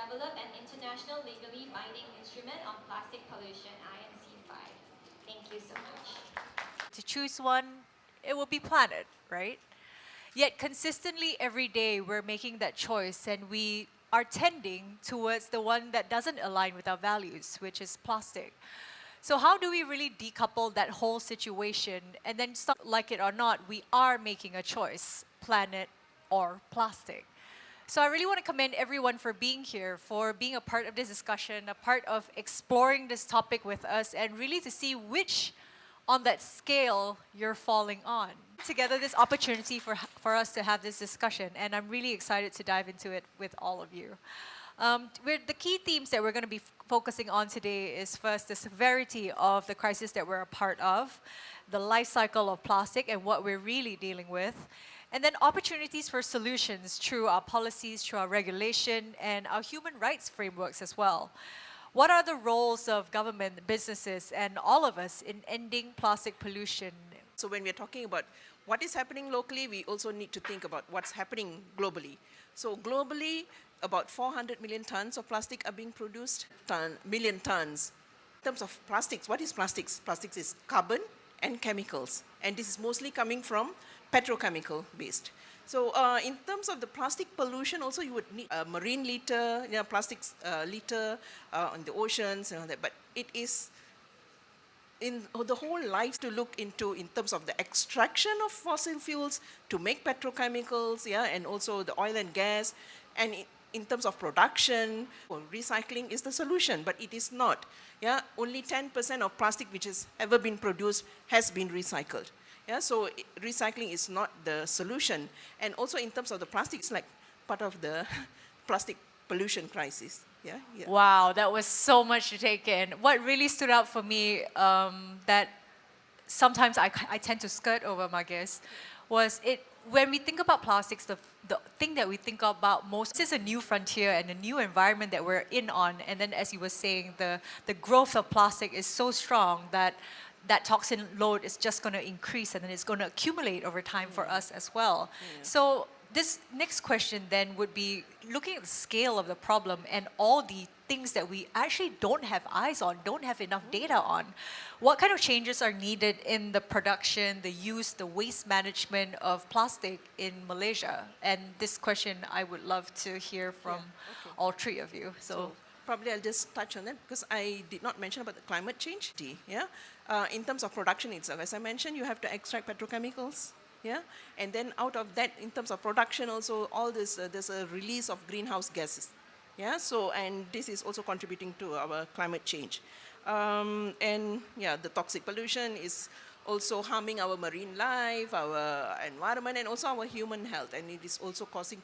develop an international legally binding instrument on plastic pollution, INC5. Thank you so much. To choose one, it will be planet, right? Yet consistently every day we're making that choice and we are tending towards the one that doesn't align with our values, which is plastic. So how do we really decouple that whole situation and then stop, like it or not, we are making a choice, planet or plastic. So I really want to commend everyone for being here, for being a part of this discussion, a part of exploring this topic with us, and really to see which on that scale you're falling on. Together, this opportunity for us to have this discussion, and I'm really excited to dive into it with all of you. The key themes that we're going to be focusing on today is first the severity of the crisis that we're a part of, the life cycle of plastic and what we're really dealing with, and then opportunities for solutions through our policies, through our regulation, and our human rights frameworks as well. What are the roles of government, businesses, and all of us in ending plastic pollution? So when we're talking about what is happening locally, we also need to think about what's happening globally. So globally, about 400 million tons of plastic are being produced, million tons. In terms of plastics, what is plastics? Plastics is carbon and chemicals. And this is mostly coming from petrochemical based. So in terms of the plastic pollution, also you would need a marine litter, plastics litter on the oceans and all that. But it is in the whole life to look into in terms of the extraction of fossil fuels to make petrochemicals, and also the oil and gas, and in terms of production, recycling is the solution, but it is not. Only 10% of plastic which has ever been produced has been recycled. So recycling is not the solution. And also in terms of the plastic, it's like part of the plastic pollution crisis. Wow, that was so much to take in. What really stood out for me that sometimes I tend to skirt over, my guess, was when we think about plastics, the thing that we think about most is a new frontier and a new environment that we're in on. And then as you were saying, the growth of plastic is so strong that toxin load is just going to increase and then it's going to accumulate over time for us as well. So this next question then would be looking at the scale of the problem and all the things that we actually don't have eyes on, don't have enough data on. What kind of changes are needed in the production, the use, the waste management of plastic in Malaysia? And this question I would love to hear from all three of you. So probably I'll just touch on that because I did not mention about the climate change. In terms of production itself, as I mentioned, you have to extract petrochemicals. And then out of that, in terms of production also, all this, there's a release of greenhouse gases. And this is also contributing to our climate change. The toxic pollution is also harming our marine life, our environment, and also our human health. And it is also causing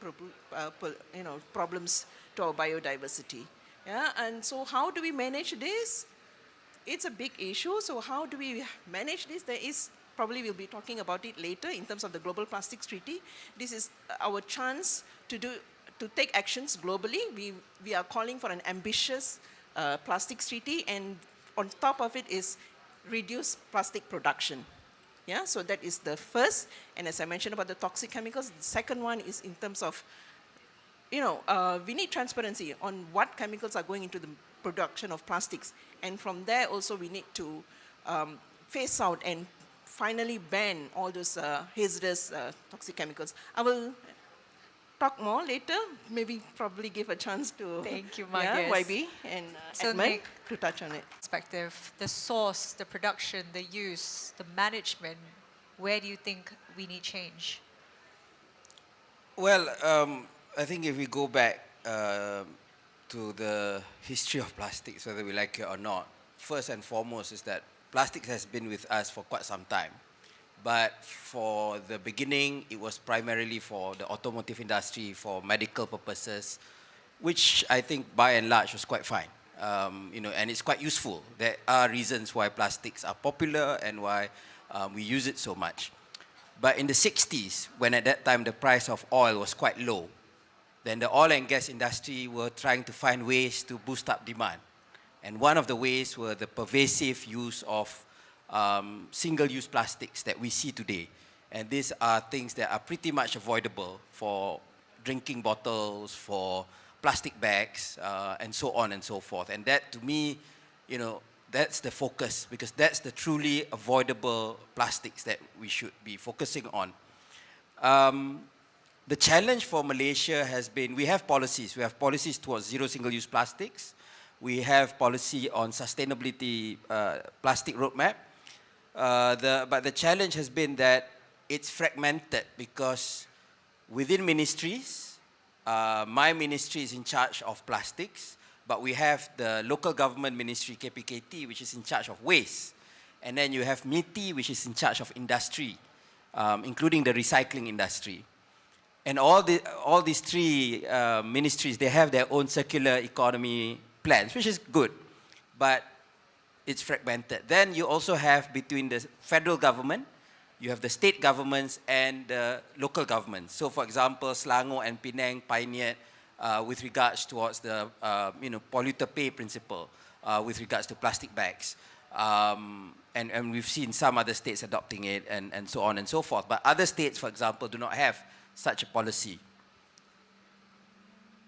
problems to our biodiversity. And so how do we manage this? It's a big issue. So how do we manage this? There is probably we'll be talking about it later in terms of the Global Plastics Treaty. This is our chance to take actions globally. We are calling for an ambitious plastics treaty, and on top of it is reduce plastic production. So that is the first. And as I mentioned about the toxic chemicals, the second one is in terms of, we need transparency on what chemicals are going into the production of plastics. And from there also we need to phase out and finally ban all those hazardous toxic chemicals. I will talk more later, maybe probably give a chance to thank you, my guest. YB and So Ahmad Nick, to touch on it. Perspective, the source, the production, the use, the management, where do you think we need change? Well, I think if we go back to the history of plastics, whether we like it or not, first and foremost is that plastics has been with us for quite some time. But for the beginning, it was primarily for the automotive industry, for medical purposes, which I think by and large was quite fine. And it's quite useful. There are reasons why plastics are popular and why we use it so much. But in the 60s, when at that time the price of oil was quite low, then the oil and gas industry were trying to find ways to boost up demand. And one of the ways were the pervasive use of single-use plastics that we see today. And these are things that are pretty much avoidable for drinking bottles, for plastic bags, and so on and so forth. And that, to me, that's the focus, because that's the truly avoidable plastics that we should be focusing on. The challenge for Malaysia has been, we have policies. We have policies towards zero single-use plastics. We have policy on sustainability plastic roadmap. But the challenge has been that it's fragmented, because within ministries, my ministry is in charge of plastics, but we have the local government ministry, KPKT, which is in charge of waste. And then you have MITI, which is in charge of industry, including the recycling industry. And all these three ministries, they have their own circular economy plans, which is good, but it's fragmented. Then you also have, between the federal government, you have the state governments and the local governments. So, for example, Selangor and Penang pioneered with regards towards the polluter pay principle with regards to plastic bags. And we've seen some other states adopting it, and so on and so forth. But other states, for example, do not have such a policy.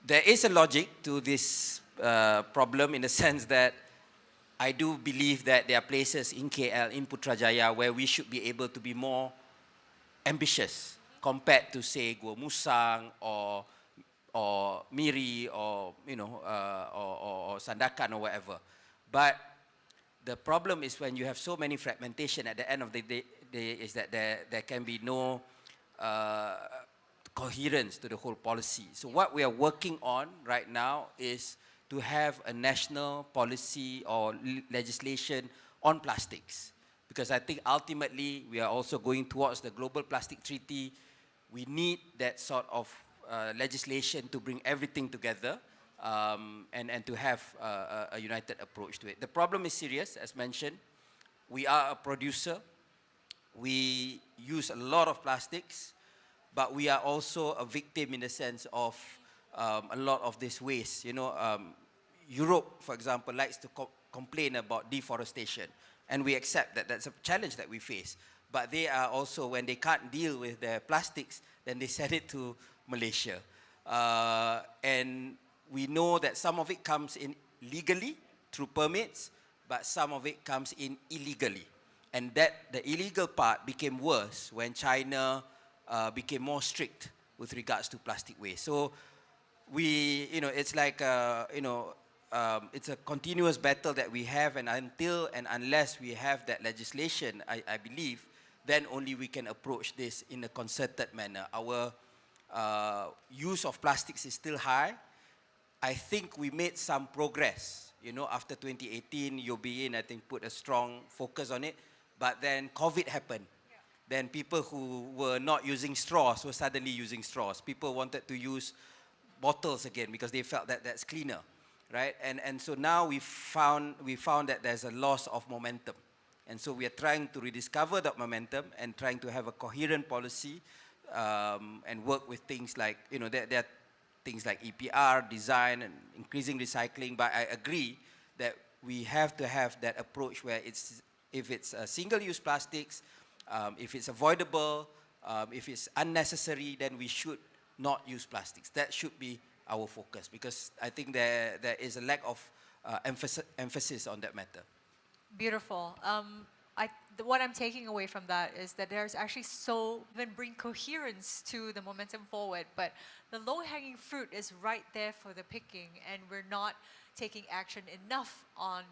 There is a logic to this problem, in the sense that I do believe that there are places in KL, in Putrajaya, where we should be able to be more ambitious compared to, say, Gua Musang or Miri, or or Sandakan or whatever. But the problem is, when you have so many fragmentation, at the end of the day is that there can be no coherence to the whole policy. So what we are working on right now is to have a national policy or legislation on plastics. Because I think ultimately we are also going towards the Global Plastic Treaty. We need that sort of legislation to bring everything together, and to have a united approach to it. The problem is serious, as mentioned. We are a producer. We use a lot of plastics, but we are also a victim in the sense of a lot of this waste. Europe, for example, likes to complain about deforestation, and we accept that that's a challenge that we face. But they are also, when they can't deal with their plastics, then they send it to Malaysia. And we know that some of it comes in legally through permits, but some of it comes in illegally. And that the illegal part became worse when China became more strict with regards to plastic waste. So we, it's like, it's a continuous battle that we have, and until and unless we have that legislation, I believe, then only we can approach this in a concerted manner. Our use of plastics is still high. I think we made some progress. After 2018, UOB, I think, put a strong focus on it. But then COVID happened. Yeah. Then people who were not using straws were suddenly using straws. People wanted to use bottles again because they felt that that's cleaner, right? And so now we found that there's a loss of momentum. And so we are trying to rediscover that momentum and trying to have a coherent policy, and work with things like, there are things like EPR, design, and increasing recycling. But I agree that we have to have that approach where if it's single-use plastics, if it's avoidable, if it's unnecessary, then we should not use plastics. That should be our focus, because I think there is a lack of emphasis on that matter. Beautiful. What I'm taking away from that is that there's actually even bring coherence to the momentum forward, but the low-hanging fruit is right there for the picking, and we're not taking action enough on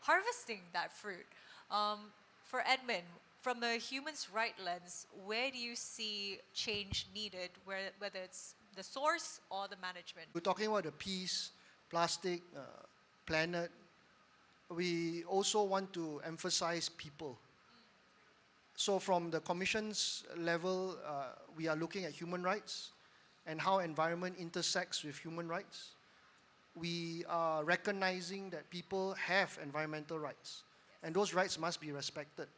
harvesting that fruit. For Edmund, from the human's right lens, where do you see change needed, whether it's the source or the management? We're talking about the peace, plastic, planet. We also want to emphasize people. So from the Commission's level, we are looking at human rights and how environment intersects with human rights. We are recognizing that people have environmental rights, and those rights must be respected.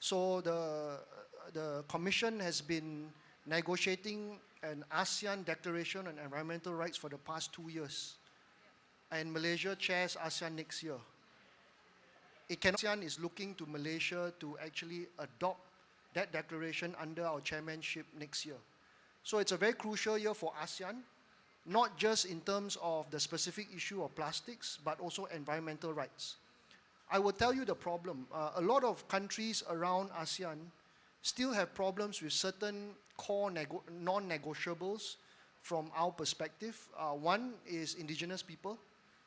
So the Commission has been negotiating an ASEAN Declaration on Environmental Rights for the past 2 years. And Malaysia chairs ASEAN next year. ASEAN is looking to Malaysia to actually adopt that declaration under our chairmanship next year. So it's a very crucial year for ASEAN not just in terms of the specific issue of plastics, but also environmental rights. I will tell you the problem. A lot of countries around ASEAN still have problems with certain core non-negotiables from our perspective. One is indigenous people.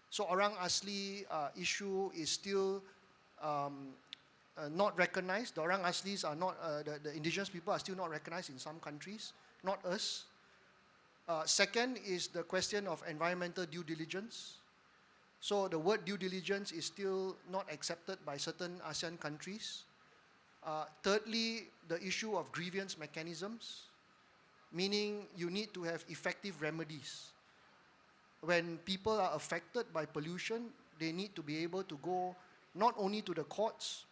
So Orang Asli issue is still not recognized. The Orang Aslis are not, the indigenous people are still not recognized in some countries, not us. Second is the question of environmental due diligence. So the word due diligence is still not accepted by certain ASEAN countries. Thirdly, the issue of grievance mechanisms, meaning you need to have effective remedies. When people are affected by pollution, they need to be able to go not only to the courts,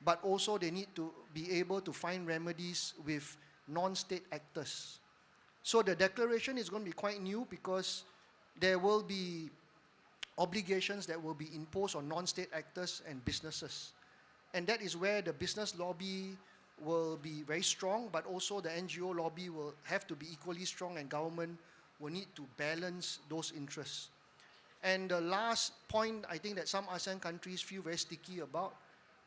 but also they need to be able to find remedies with non-state actors. So the declaration is going to be quite new because there will be obligations that will be imposed on non-state actors and businesses. And that is where the business lobby will be very strong, but also the NGO lobby will have to be equally strong, and government will need to balance those interests. And the last point I think that some ASEAN countries feel very sticky about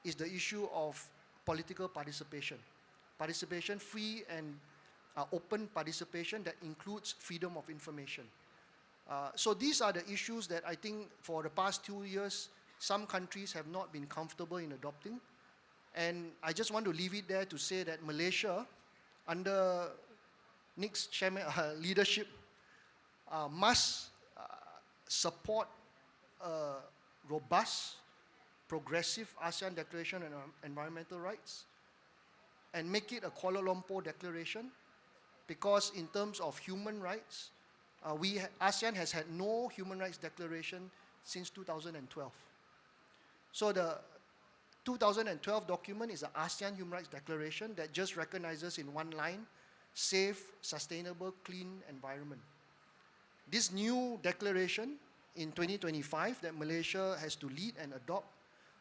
is the issue of political participation. Participation, free and open participation that includes freedom of information. So these are the issues that I think for the past 2 years, some countries have not been comfortable in adopting. And I just want to leave it there to say that Malaysia, under Nick's leadership, must support a robust, progressive ASEAN Declaration on Environmental Rights and make it a Kuala Lumpur Declaration, because in terms of human rights, ASEAN has had no human rights declaration since 2012. So the 2012 document is an ASEAN Human Rights Declaration that just recognizes in one line, safe, sustainable, clean environment. This new declaration in 2025 that Malaysia has to lead and adopt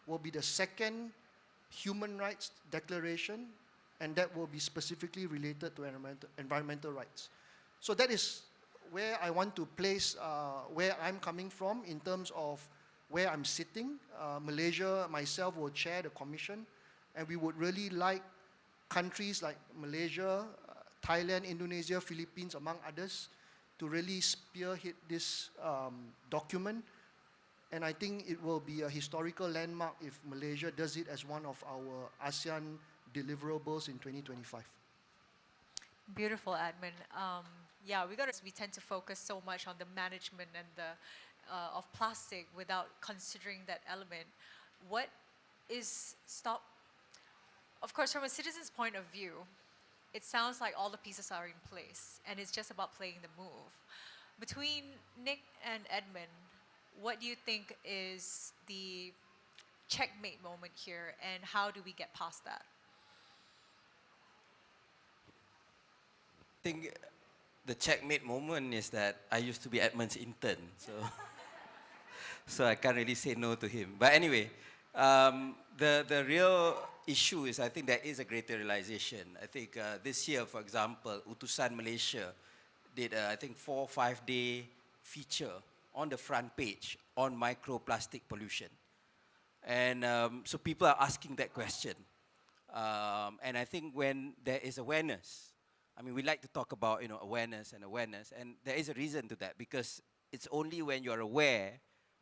will be the second human rights declaration, and that will be specifically related to environmental rights. So that is where I want to place where I'm coming from in terms of where I'm sitting. Malaysia, myself, will chair the commission, and we would really like countries like Malaysia, Thailand, Indonesia, Philippines, among others, to really spearhead this document. And I think it will be a historical landmark if Malaysia does it as one of our ASEAN deliverables in 2025. Beautiful, Admin. Yeah, we tend to focus so much on the management and the of plastic without considering that element. What is Of course, from a citizen's point of view, it sounds like all the pieces are in place, and it's just about playing the move. Between Nick and Edmund, what do you think is the checkmate moment here, and how do we get past that? I think the checkmate moment is that I used to be Edmund's intern, so I can't really say no to him. But anyway, the real issue is I think there is a greater realization. I think this year, for example, Utusan Malaysia did I think 4 or 5 day feature on the front page on microplastic pollution. And so people are asking that question. And I think when there is awareness, I mean, we like to talk about, awareness, and there is a reason to that, because it's only when you're aware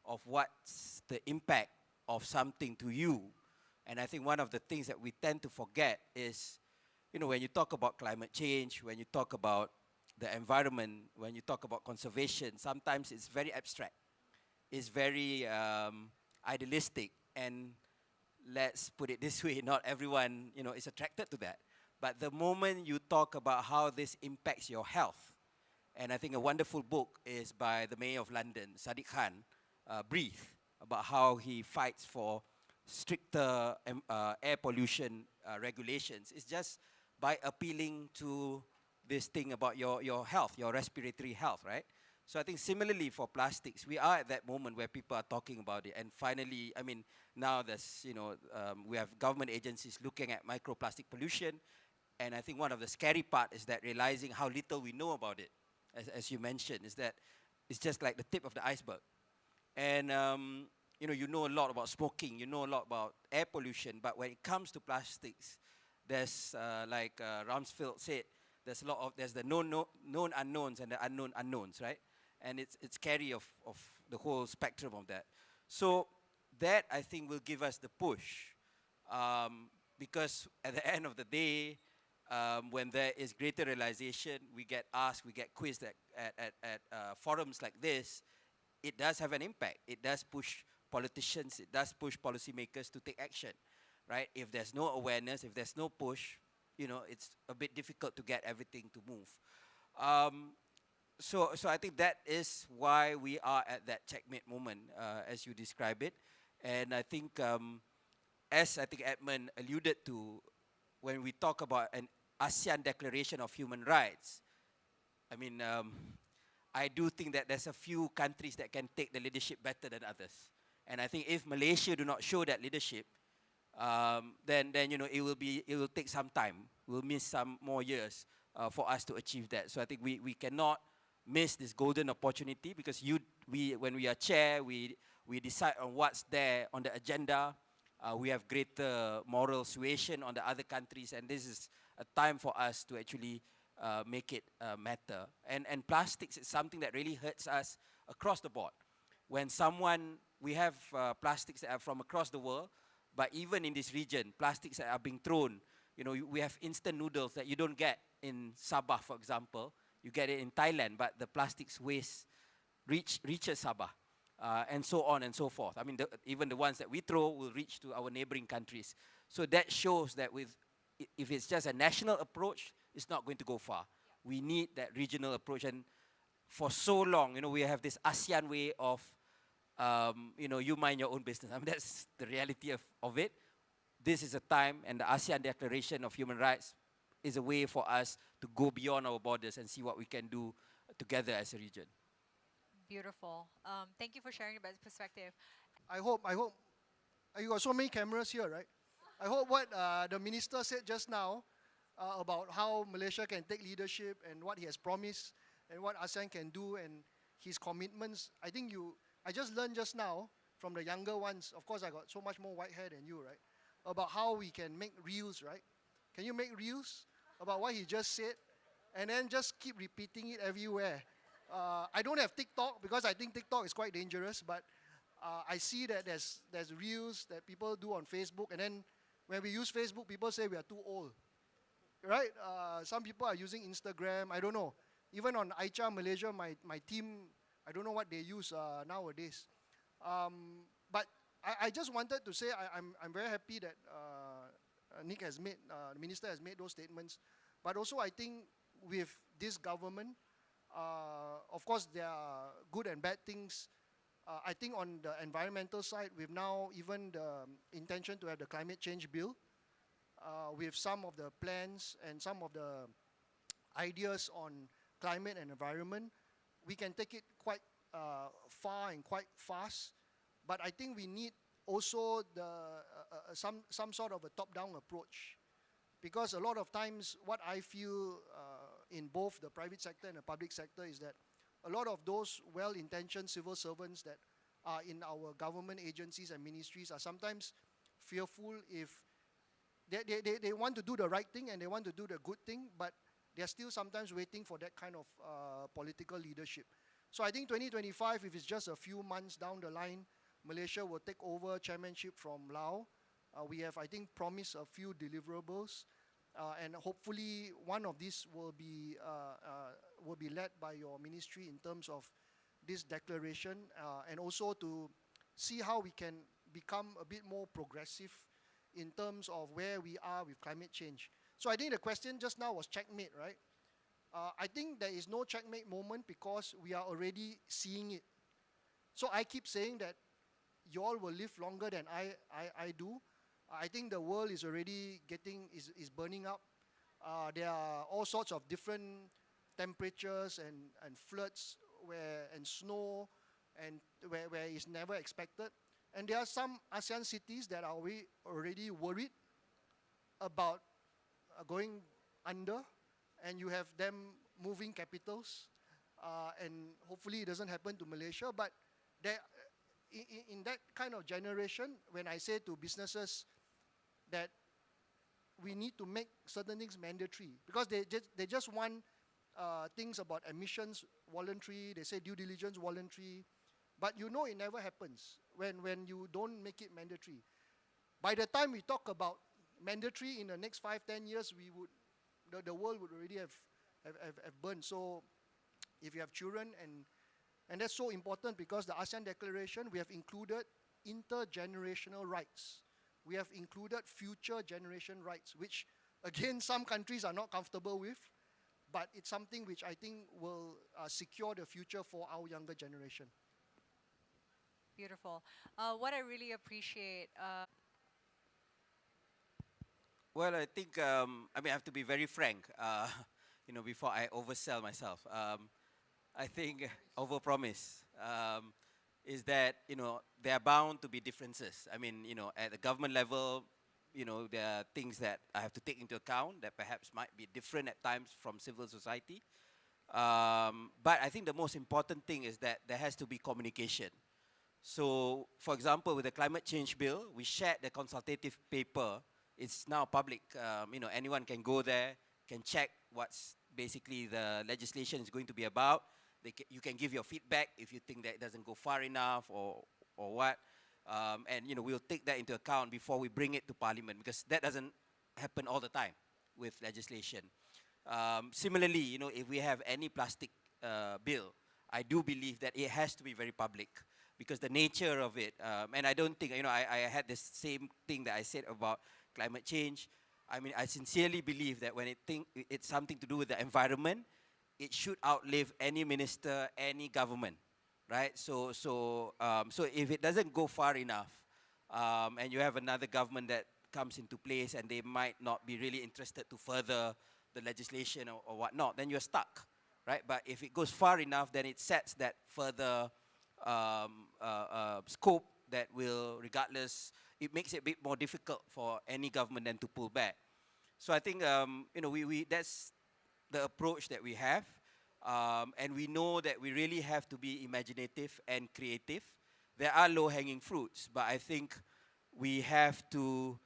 of what's the impact of something to you. And I think one of the things that we tend to forget is, when you talk about climate change, when you talk about the environment, when you talk about conservation, sometimes it's very abstract. It's very idealistic, and let's put it this way, not everyone, is attracted to that. But the moment you talk about how this impacts your health, and I think a wonderful book is by the Mayor of London, Sadiq Khan, Breathe, about how he fights for stricter air pollution regulations. It's just by appealing to this thing about your health, your respiratory health, right? So I think similarly for plastics, we are at that moment where people are talking about it. And finally, I mean, now there's, we have government agencies looking at microplastic pollution. And I think one of the scary part is that realizing how little we know about it. as you mentioned, is that it's just like the tip of the iceberg. And you know a lot about smoking, you know a lot about air pollution, but when it comes to plastics, there's like Rumsfeld said, there's the known unknowns and the unknown unknowns, right? And it's scary of the whole spectrum of that. So that I think will give us the push, because at the end of the day, when there is greater realization, we get asked, we get quizzed at forums like this. It does have an impact. It does push politicians, it does push policymakers to take action, right? If there's no awareness, if there's no push, it's a bit difficult to get everything to move. So I think that is why we are at that checkmate moment, as you describe it. And I think, as I think Ahmad alluded to, when we talk about an ASEAN Declaration of Human Rights, I mean, I do think that there's a few countries that can take the leadership better than others. And I think if Malaysia do not show that leadership, then it will take some time. We'll miss some more years for us to achieve that. So I think we cannot miss this golden opportunity, because when we are chair, we decide on what's there on the agenda. We have greater moral suasion on the other countries, and this is a time for us to actually make it matter. And plastics is something that really hurts us across the board. When we have plastics that are from across the world, but even in this region, plastics that are being thrown. We have instant noodles that you don't get in Sabah, for example. You get it in Thailand, but the plastics waste reaches Sabah, and so on and so forth. I mean, even the ones that we throw will reach to our neighboring countries. So that shows that if it's just a national approach, it's not going to go far. We need that regional approach. And for so long, we have this ASEAN way of, you mind your own business. I mean, that's the reality of it. This is a time, and the ASEAN Declaration of Human Rights is a way for us to go beyond our borders and see what we can do together as a region. Beautiful. Thank you for sharing about this perspective. I hope, you got so many cameras here, right? I hope what the minister said just now about how Malaysia can take leadership and what he has promised and what ASEAN can do and his commitments. I just learned just now from the younger ones, of course I got so much more white hair than you, right? About how we can make reels, right? Can you make reels about what he just said? And then just keep repeating it everywhere. I don't have TikTok because I think TikTok is quite dangerous, but I see that there's reels that people do on Facebook, and then when we use Facebook, people say we are too old, right? Some people are using Instagram, I don't know. Even on Aicha Malaysia, my team, I don't know what they use nowadays. But I just wanted to say I'm very happy that Nick has made, the minister has made those statements. But also I think with this government, of course there are good and bad things. I think on the environmental side, we've now even the intention to have the climate change bill with some of the plans and some of the ideas on climate and environment. We can take it quite far and quite fast, but I think we need also some sort of a top-down approach, because a lot of times what I feel in both the private sector and the public sector is that a lot of those well-intentioned civil servants that are in our government agencies and ministries are sometimes fearful if they want to do the right thing and they want to do the good thing, but they're still sometimes waiting for that kind of political leadership. So I think 2025, if it's just a few months down the line, Malaysia will take over chairmanship from Laos. We have, I think, promised a few deliverables, and hopefully one of these will be led by your ministry in terms of this declaration, and also to see how we can become a bit more progressive in terms of where we are with climate change. So I think the question just now was checkmate, right? I think there is no checkmate moment because we are already seeing it. So I keep saying that you all will live longer than I do. I think the world is already is burning up. There are all sorts of different temperatures and floods and snow and where it's never expected. And there are some ASEAN cities that are already worried about going under, and you have them moving capitals. and hopefully it doesn't happen to Malaysia. But there, in that kind of generation, when I say to businesses that we need to make certain things mandatory, because they just want things about emissions voluntary, they say due diligence voluntary, but you know it never happens when you don't make it mandatory. By the time we talk about mandatory in the next 5-10 years, the world would already have burned. So if you have children, and that's so important because the ASEAN Declaration, we have included intergenerational rights. We have included future generation rights, which again, some countries are not comfortable with, but it's something which I think will secure the future for our younger generation. Beautiful. What I really appreciate, Well, I think, I have to be very frank, before I oversell myself. I think overpromise is that, there are bound to be differences. At the government level, there are things that I have to take into account that perhaps might be different at times from civil society. But I think the most important thing is that there has to be communication. So, for example, with the climate change bill, we shared the consultative paper. It's now public. Anyone can go there, can check what's basically the legislation is going to be about. You can give your feedback if you think that it doesn't go far enough or what. And we'll take that into account before we bring it to Parliament, because that doesn't happen all the time with legislation. Similarly, if we have any plastic bill, I do believe that it has to be very public, because the nature of it, and I don't think, I had the same thing that I said about climate change. I sincerely believe that when it's something to do with the environment, it should outlive any minister, any government, right? So if it doesn't go far enough, and you have another government that comes into place and they might not be really interested to further the legislation or whatnot, then you're stuck, right? But if it goes far enough, then it sets that further scope that will, regardless, it makes it a bit more difficult for any government then to pull back. So I think, that's the approach that we have. And we know that we really have to be imaginative and creative. There are low-hanging fruits, but I think we have to,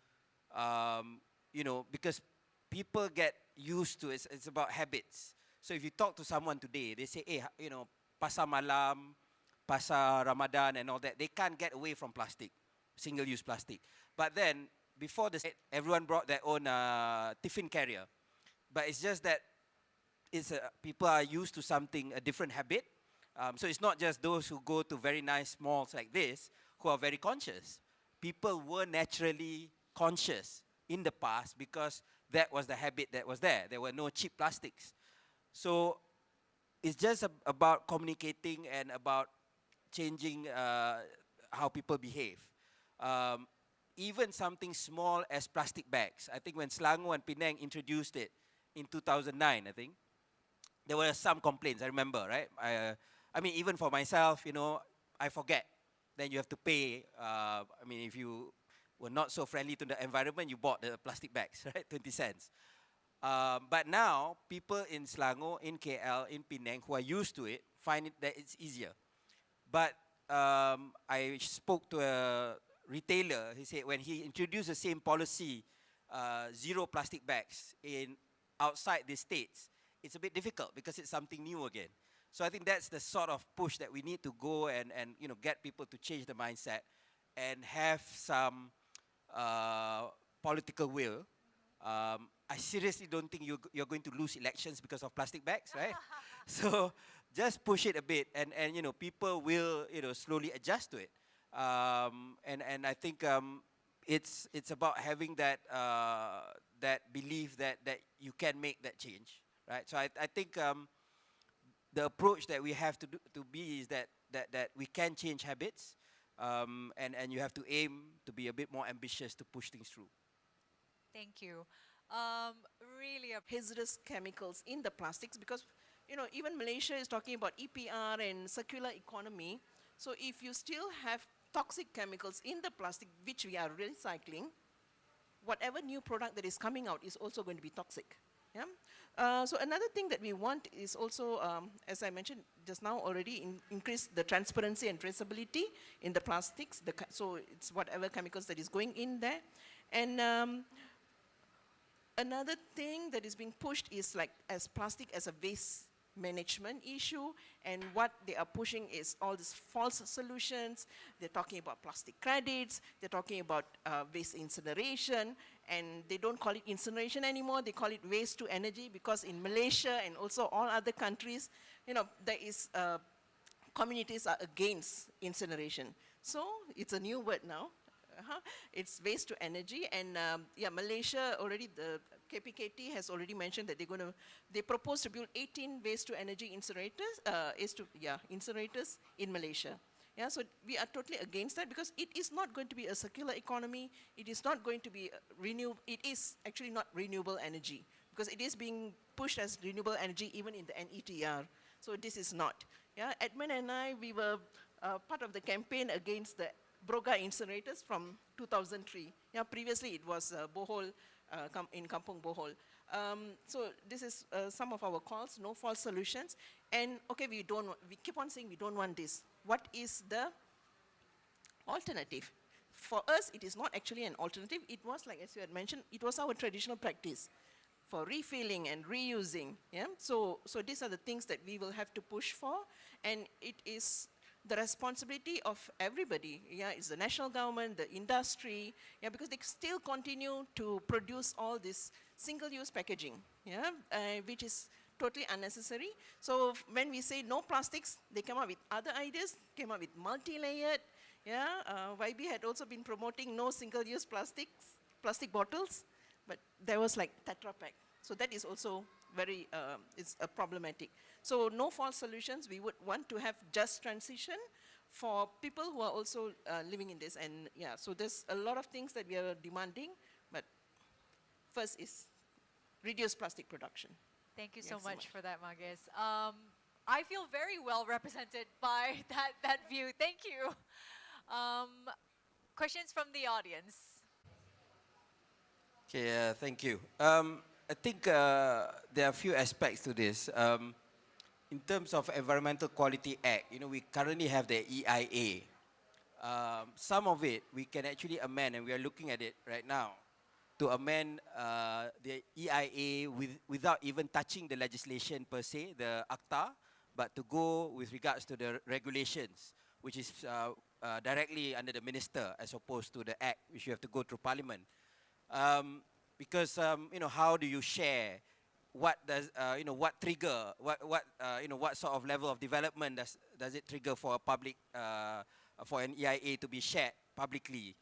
because people get used to it, it's about habits. So if you talk to someone today, they say, hey, pasar malam, pasar Ramadan and all that, they can't get away from plastic, single-use plastic. But then, before this, everyone brought their own tiffin carrier. But it's just that people are used to something, a different habit. So it's not just those who go to very nice malls like this who are very conscious. People were naturally conscious in the past because that was the habit that was there. There were no cheap plastics. So it's just about communicating and about changing how people behave. Even something small as plastic bags. I think when Selangor and Penang introduced it in 2009, I think, there were some complaints, I remember, right? Even for myself, I forget. Then you have to pay. If you were not so friendly to the environment, you bought the plastic bags, right? 20 cents. But now, people in Selangor, in KL, in Penang, who are used to it, find it that it's easier. But I spoke to a retailer. He said when he introduced the same policy, zero plastic bags outside the States, it's a bit difficult because it's something new again. So I think that's the sort of push that we need to go and get people to change the mindset and have some political will. I seriously don't think you're going to lose elections because of plastic bags, right? So just push it a bit, and people will slowly adjust to it. And I think it's about having that that belief that you can make that change, right? So I think the approach that we have to be is that we can change habits, and you have to aim to be a bit more ambitious to push things through. thank you. Really Hazardous chemicals in the plastics, because even Malaysia is talking about EPR and circular economy. So if you still have toxic chemicals in the plastic which we are recycling, whatever new product that is coming out is also going to be toxic. Yeah. So another thing that we want is also, as I mentioned just now already, increase the transparency and traceability in the plastics. So it's whatever chemicals that is going in there. And another thing that is being pushed is like as plastic as a waste management issue, and what they are pushing is all these false solutions. They're talking about plastic credits, they're talking about waste incineration, and they don't call it incineration anymore, they call it waste to energy, because in Malaysia and also all other countries, you know, there is communities are against incineration. So it's a new word now. It's waste to energy, and yeah, Malaysia already, the KPKT has already mentioned that they propose to build 18 waste to energy incinerators, incinerators in Malaysia. Yeah, so we are totally against that, because it is not going to be a circular economy. It is not going to be renewable. It is actually not renewable energy, because it is being pushed as renewable energy even in the NETR. So this is not. Yeah, Edmund and I, we were part of the campaign against the Broga incinerators from 2003. Yeah, previously it was Bohol, in Kampung Bohol. So this is some of our calls, no false solutions. And okay, we keep on saying we don't want this. What is the alternative? For us, it is not actually an alternative. It was, like as you had mentioned, it was our traditional practice for refilling and reusing. Yeah? So these are the things that we will have to push for, and it is the responsibility of everybody. Yeah, it's the national government, the industry, yeah, because they still continue to produce all this single-use packaging, yeah, which is totally unnecessary. So when we say no plastics, they come up with other ideas, came up with multi-layered. Yeah, YB had also been promoting no single-use plastic bottles, but there was like Tetra Pak. So that is also very, it's problematic. So no false solutions. We would want to have just transition for people who are also living in this. And yeah, so there's a lot of things that we are demanding, but first is reduce plastic production. Thank you so much for that, Mages. I feel very well represented by that view. Thank you. Questions from the audience? Okay, thank you. I think there are a few aspects to this. In terms of Environmental Quality Act, you know, we currently have the EIA. Some of it we can actually amend, and we are looking at it right now, to amend the EIA without even touching the legislation per se, the ACTA, but to go with regards to the regulations, which is directly under the minister as opposed to the act, which you have to go through parliament. Because you know, how do you share? What does you know, what trigger? You know, what sort of level of development does it trigger for a public for an EIA to be shared publicly?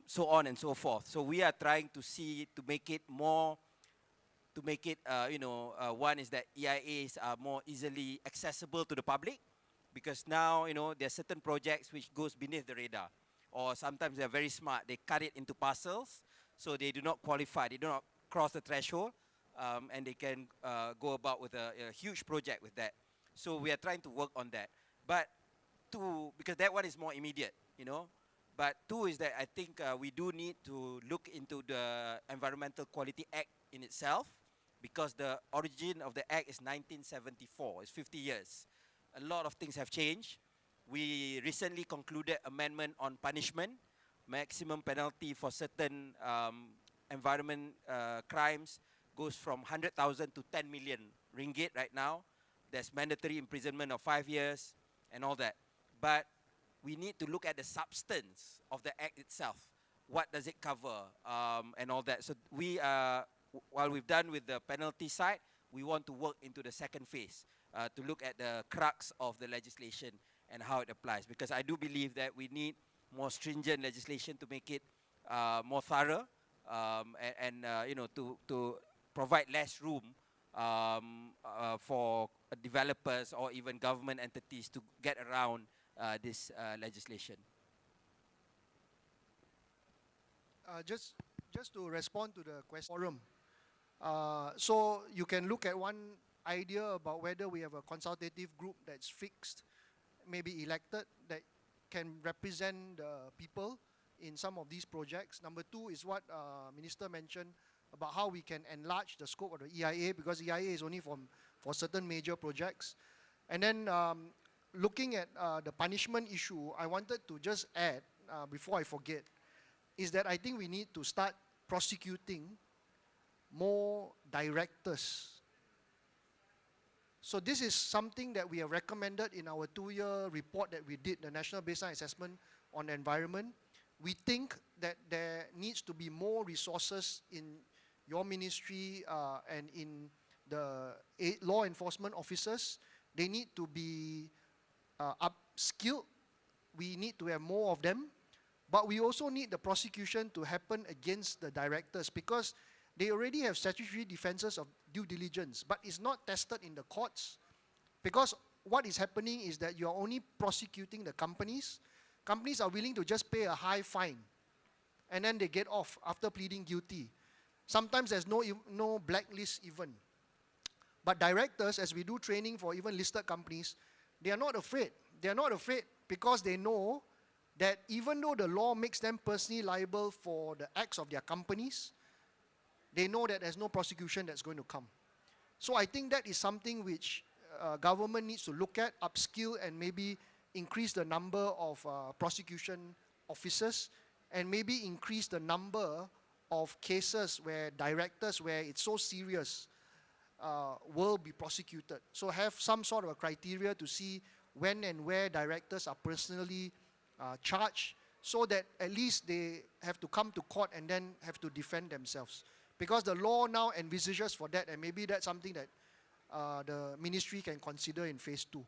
So on and so forth. So we are trying to see to make it more. To make it, you know, one is that EIAs are more easily accessible to the public, because now, you know, there are certain projects which goes beneath the radar, or sometimes they're very smart. They cut it into parcels, so they do not qualify. They do not cross the threshold, and they can go about with a huge project with that. So we are trying to work on that. But two, because that one is more immediate, you know. But two is that I think we do need to look into the Environmental Quality Act in itself, because the origin of the act is 1974. It's 50 years. A lot of things have changed. We recently concluded amendment on punishment, maximum penalty for certain environment crimes goes from 100,000 to 10 million ringgit right now. There's mandatory imprisonment of 5 years and all that. But we need to look at the substance of the act itself. What does it cover and all that. So we while we've done with the penalty side, we want to work into the second phase to look at the crux of the legislation and how it applies. Because I do believe that we need more stringent legislation to make it more thorough and you know, to provide less room for developers or even government entities to get around this legislation. Just to respond to the question forum. So you can look at one idea about whether we have a consultative group that's fixed, maybe elected, that can represent the people in some of these projects. Number two is what Minister mentioned, about how we can enlarge the scope of the EIA, because EIA is only for certain major projects. And then looking at the punishment issue, I wanted to just add, before I forget, is that I think we need to start prosecuting more directors. So this is something that we have recommended in our 2-year report that we did, the National Baseline Assessment on the Environment. We think that there needs to be more resources in your ministry and in the law enforcement officers. They need to be upskilled. We need to have more of them. But we also need the prosecution to happen against the directors, because they already have statutory defenses of due diligence, but it's not tested in the courts. Because what is happening is that you're only prosecuting the companies. Companies are willing to just pay a high fine, and then they get off after pleading guilty. Sometimes there's no blacklist even. But directors, as we do training for even listed companies, they are not afraid. They are not afraid because they know that even though the law makes them personally liable for the acts of their companies, they know that there's no prosecution that's going to come. So I think that is something which government needs to look at, upskill, and maybe increase the number of prosecution officers, and maybe increase the number of cases where directors, where it's so serious, will be prosecuted. So have some sort of a criteria to see when and where directors are personally charged, so that at least they have to come to court and then have to defend themselves. Because the law now envisages for that, and maybe that's something that the ministry can consider in phase 2.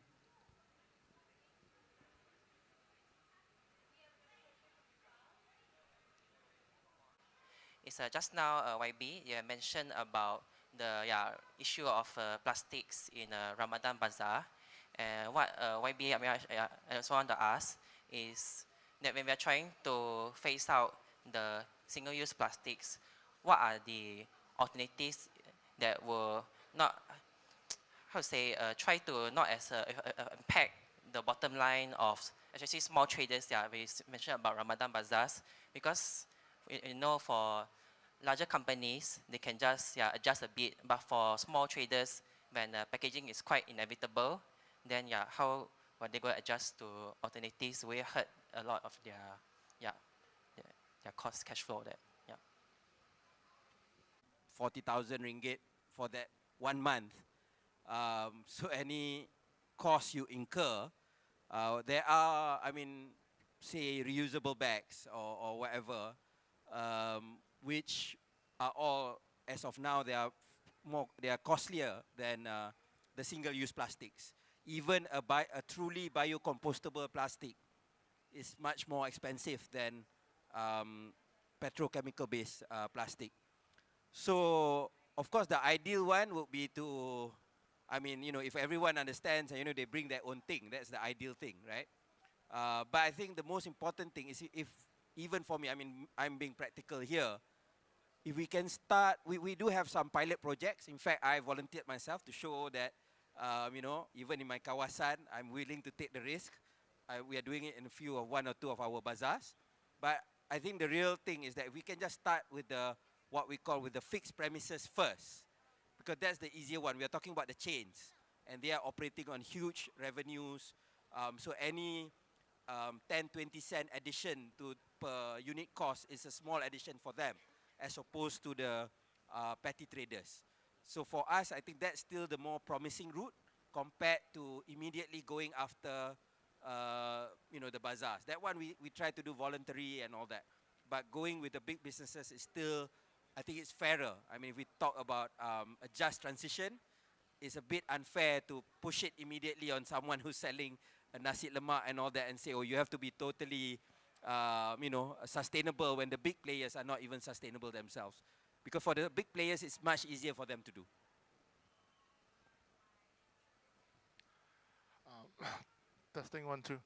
It's just now, YB, you mentioned about the issue of plastics in Ramadan Bazaar. And what YB, I also want to ask is that when we are trying to phase out the single-use plastics, what are the alternatives that will not, try to not impact the bottom line of especially small traders? We mentioned about Ramadan Bazaars, because you know, for larger companies, they can just adjust a bit, but for small traders, when packaging is quite inevitable, then how are they going to adjust to alternatives? Will hurt a lot of their cost cash flow. That 40,000 ringgit for that 1 month. So any cost you incur, there are, say reusable bags or whatever, which are all, as of now, they are costlier than the single-use plastics. Even a truly biocompostable plastic is much more expensive than petrochemical-based plastic. So, of course, the ideal one would be to, if everyone understands and, they bring their own thing, that's the ideal thing, right? But I think the most important thing is, if, even for me, I'm being practical here, if we can start, we do have some pilot projects. In fact, I volunteered myself to show that, even in my kawasan, I'm willing to take the risk. We are doing it in one or two of our bazaars. But I think the real thing is that we can just start with what we call with the fixed premises first, because that's the easier one. We are talking about the chains, and they are operating on huge revenues. So any 10-20 cent addition per unit cost is a small addition for them, as opposed to the petty traders. So for us, I think that's still the more promising route compared to immediately going after the bazaars. That one we try to do voluntary and all that. But going with the big businesses is still, I think it's fairer. If we talk about a just transition, it's a bit unfair to push it immediately on someone who's selling a nasi lemak and all that and say, oh, you have to be totally sustainable, when the big players are not even sustainable themselves. Because for the big players, it's much easier for them to do. Testing 1, 2.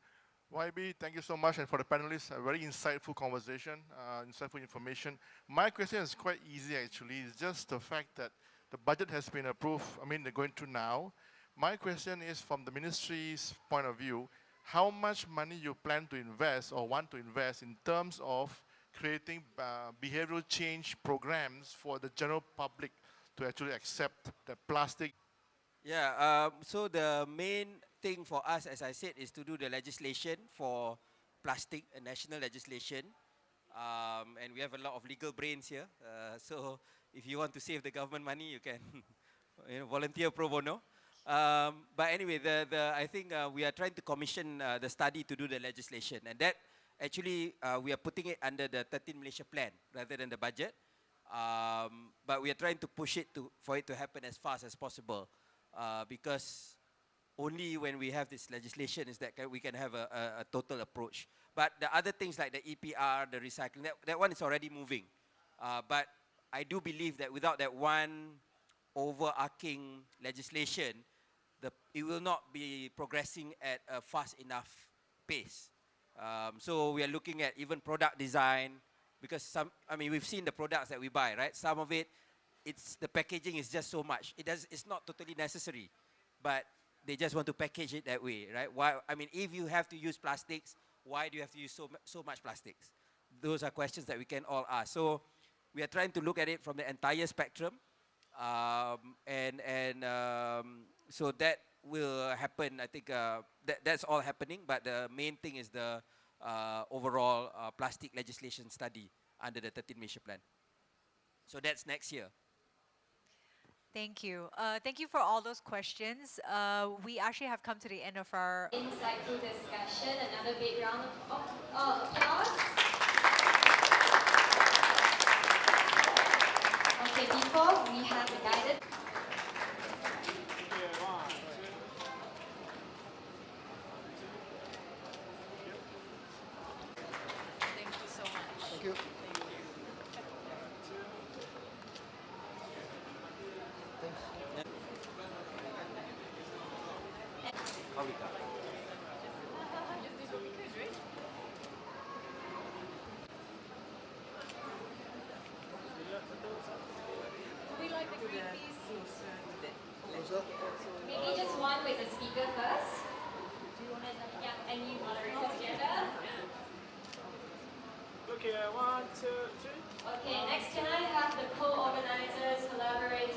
YB, thank you so much, and for the panelists, a very insightful conversation, insightful information. My question is quite easy actually. It's just the fact that the budget has been approved. They're going through now. My question is, from the ministry's point of view, how much money you plan to invest or want to invest in terms of creating behavioral change programs for the general public to actually accept that plastic. Yeah, so the main thing for us, as I said, is to do the legislation for plastic, a national legislation. And we have a lot of legal brains here. So if you want to save the government money, you can volunteer pro bono. But anyway, I think we are trying to commission the study to do the legislation. And that actually, we are putting it under the 13 Malaysia plan rather than the budget. But we are trying to push it for it to happen as fast as possible. Because only when we have this legislation is that we can have a total approach. But the other things like the EPR, the recycling, that one is already moving. But I do believe that without that one overarching legislation, it will not be progressing at a fast enough pace. So we are looking at even product design, because we've seen the products that we buy, right? Some of it, the packaging is just so much. It's not totally necessary, but they just want to package it that way, right? Why? If you have to use plastics, why do you have to use so much plastics? Those are questions that we can all ask. So we are trying to look at it from the entire spectrum, so that will happen. I think that's all happening, but the main thing is the overall plastic legislation study under the 13 Malaysia plan. So that's next year. Thank you. Thank you for all those questions. We actually have come to the end of our Insightful discussion. Another big round of applause. Okay, before we have the guided. Thank you so much. Thank you. we like the Greenpeace. Maybe just one with the speaker first. Yeah, and you moderator together. Okay, 1, 2, 3. Okay, next can I have the co-organizers, collaborators,